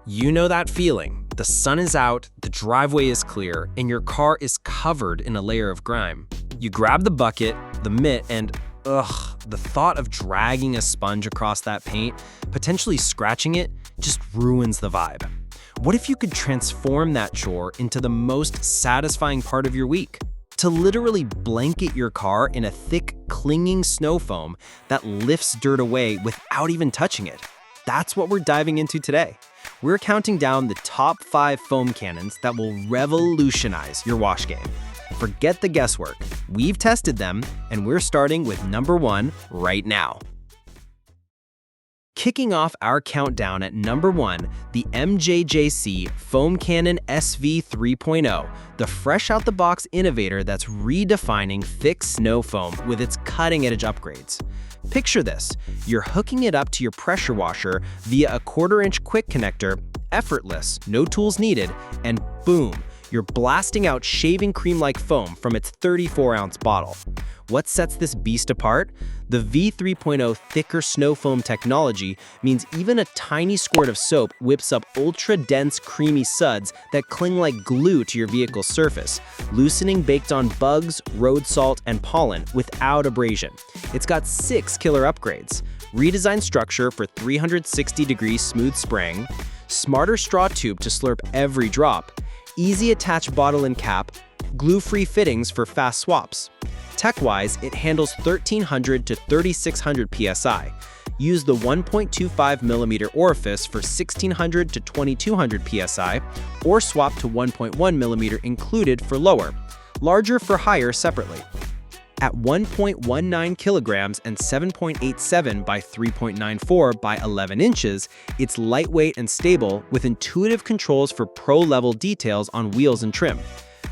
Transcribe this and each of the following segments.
You know that feeling. The sun is out, the driveway is clear, and your car is covered in a layer of grime. You grab the bucket, the mitt, and the thought of dragging a sponge across that paint, potentially scratching it, just ruins the vibe. What if you could transform that chore into the most satisfying part of your week? To literally blanket your car in a thick, clinging snow foam that lifts dirt away without even touching it. That's what we're diving into today. We're counting down the top 5 foam cannons that will revolutionize your wash game. Forget the guesswork. We've tested them, and we're starting with number 1 right now. Kicking off our countdown at number 1, the MJJC Foam Cannon SV 3.0, the fresh-out-the-box innovator that's redefining thick snow foam with its cutting-edge upgrades. Picture this, you're hooking it up to your pressure washer via a 1/4-inch quick connector, effortless, no tools needed, and boom, you're blasting out shaving cream-like foam from its 34-ounce bottle. What sets this beast apart? The V3.0 thicker snow foam technology means even a tiny squirt of soap whips up ultra-dense, creamy suds that cling like glue to your vehicle's surface, loosening baked-on bugs, road salt, and pollen without abrasion. It's got 6 killer upgrades: redesigned structure for 360-degree smooth spraying, smarter straw tube to slurp every drop, easy attach bottle and cap, glue-free fittings for fast swaps. Tech-wise, it handles 1300 to 3600 psi. Use the 1.25mm orifice for 1600 to 2200 psi, or swap to 1.1mm included for lower, larger for higher separately. At 1.19 kilograms and 7.87 by 3.94 by 11 inches, it's lightweight and stable with intuitive controls for pro-level details on wheels and trim.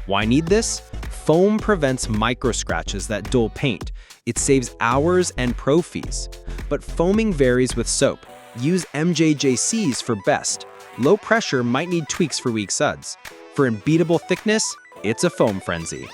Why need this? Foam prevents micro-scratches that dull paint. It saves hours and pro fees. But foaming varies with soap. Use MJJCs for best. Low pressure might need tweaks for weak suds. For unbeatable thickness, it's a foam frenzy.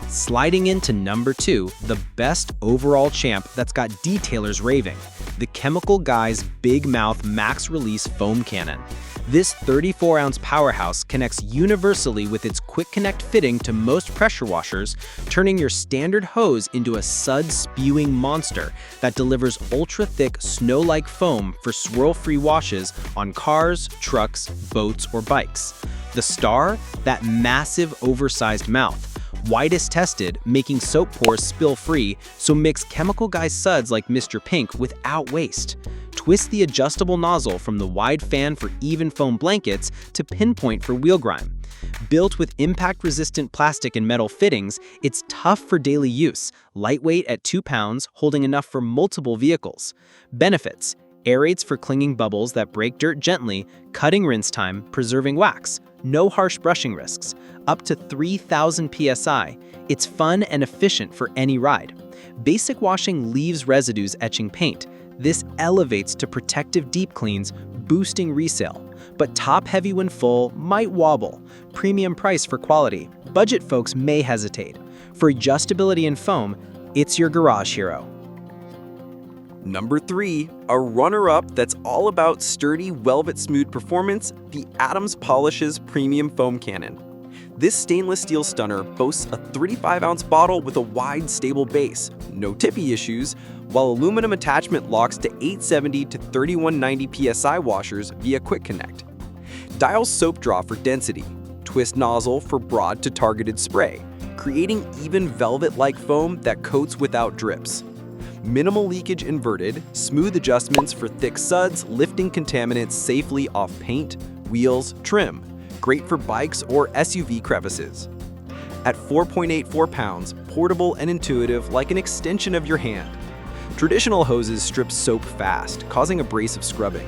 Sliding into number 2, the best overall champ that's got detailers raving, the Chemical Guy's Big Mouth Max Release Foam Cannon. This 34-ounce powerhouse connects universally with its quick connect fitting to most pressure washers, turning your standard hose into a sud-spewing monster that delivers ultra-thick snow-like foam for swirl-free washes on cars, trucks, boats, or bikes. The star? That massive, oversized mouth. Widest tested, making soap pores spill-free, so mix Chemical Guy suds like Mr. Pink without waste. Twist the adjustable nozzle from the wide fan for even foam blankets to pinpoint for wheel grime. Built with impact-resistant plastic and metal fittings, it's tough for daily use, lightweight at 2 pounds, holding enough for multiple vehicles. Benefits: aerates for clinging bubbles that break dirt gently, cutting rinse time, preserving wax. No harsh brushing risks. Up to 3000 psi. It's fun and efficient for any ride. Basic washing leaves residues etching paint. This elevates to protective deep cleans, boosting resale. But top heavy when full might wobble. Premium price for quality. Budget folks may hesitate. For adjustability and foam, it's your garage hero. Number 3, a runner-up that's all about sturdy, velvet-smooth performance, the Adams Polishes Premium Foam Cannon. This stainless steel stunner boasts a 35-ounce bottle with a wide, stable base, no tippy issues, while aluminum attachment locks to 870 to 3190 psi washers via Quick Connect. Dial soap draw for density, twist nozzle for broad to targeted spray, creating even velvet-like foam that coats without drips. Minimal leakage inverted, smooth adjustments for thick suds, lifting contaminants safely off paint, wheels, trim. Great for bikes or SUV crevices. At 4.84 pounds, portable and intuitive like an extension of your hand. Traditional hoses strip soap fast, causing abrasive scrubbing.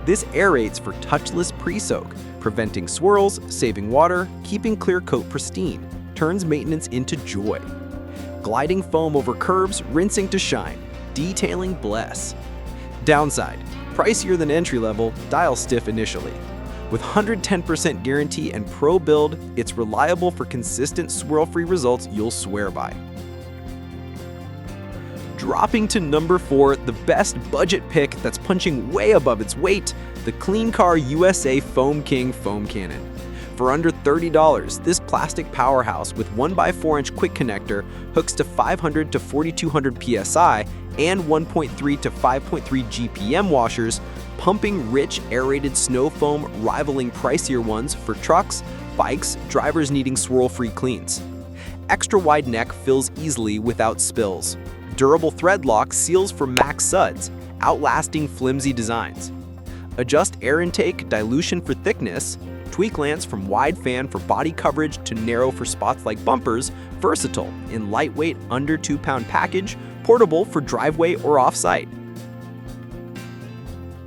This aerates for touchless pre-soak, preventing swirls, saving water, keeping clear coat pristine. Turns maintenance into joy. Gliding foam over curves, rinsing to shine. Detailing bless. Downside: pricier than entry-level, dial stiff initially. With 110% guarantee and pro build, it's reliable for consistent swirl-free results you'll swear by. Dropping to number 4, the best budget pick that's punching way above its weight, the Clean Car USA Foam King Foam Cannon. For under $30, this plastic powerhouse with 1x4-inch quick connector hooks to 500 to 4200 psi and 1.3 to 5.3 GPM washers, pumping rich aerated snow foam rivaling pricier ones for trucks, bikes, drivers needing swirl-free cleans. Extra wide neck fills easily without spills. Durable thread lock seals for max suds, outlasting flimsy designs. Adjust air intake, dilution for thickness, tweak lance from wide fan for body coverage to narrow for spots like bumpers, versatile in lightweight under 2-pound package, portable for driveway or off-site.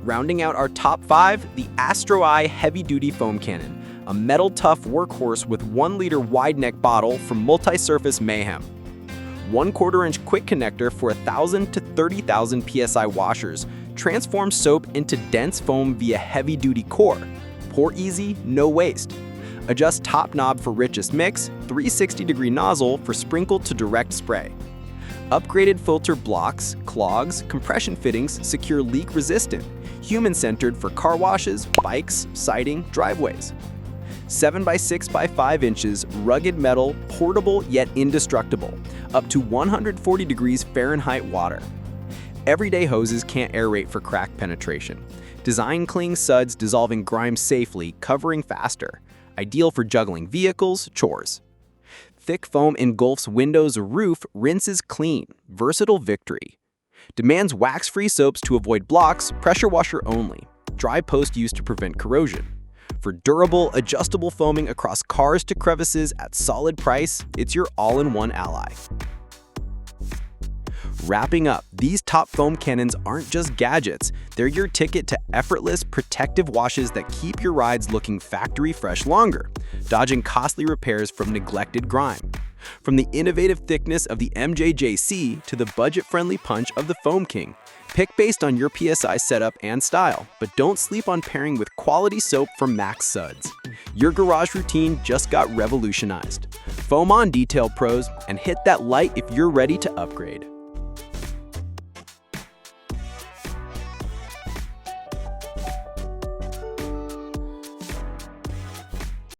Rounding out our top 5, the AstroAI Heavy-Duty Foam Cannon, a metal-tough workhorse with 1-liter wide-neck bottle from multi-surface mayhem. 1/4-inch quick connector for 1,000 to 30,000 psi washers transforms soap into dense foam via heavy-duty core. Pour easy, no waste. Adjust top knob for richest mix, 360-degree nozzle for sprinkle to direct spray. Upgraded filter blocks, clogs, compression fittings secure leak-resistant, human-centered for car washes, bikes, siding, driveways. 7x6x5 inches, rugged metal, portable yet indestructible, up to 140 degrees Fahrenheit water. Everyday hoses can't aerate for crack penetration. Design cling suds dissolving grime safely, covering faster. Ideal for juggling vehicles, chores. Thick foam engulfs windows or roof, rinses clean. Versatile victory. Demands wax-free soaps to avoid blocks, pressure washer only. Dry post use to prevent corrosion. For durable, adjustable foaming across cars to crevices at solid price, it's your all-in-one ally. Wrapping up, these top foam cannons aren't just gadgets, they're your ticket to effortless, protective washes that keep your rides looking factory fresh longer, dodging costly repairs from neglected grime. From the innovative thickness of the MJJC to the budget-friendly punch of the Foam King, pick based on your PSI setup and style, but don't sleep on pairing with quality soap from Max Suds. Your garage routine just got revolutionized. Foam on, detail pros, and hit that light if you're ready to upgrade.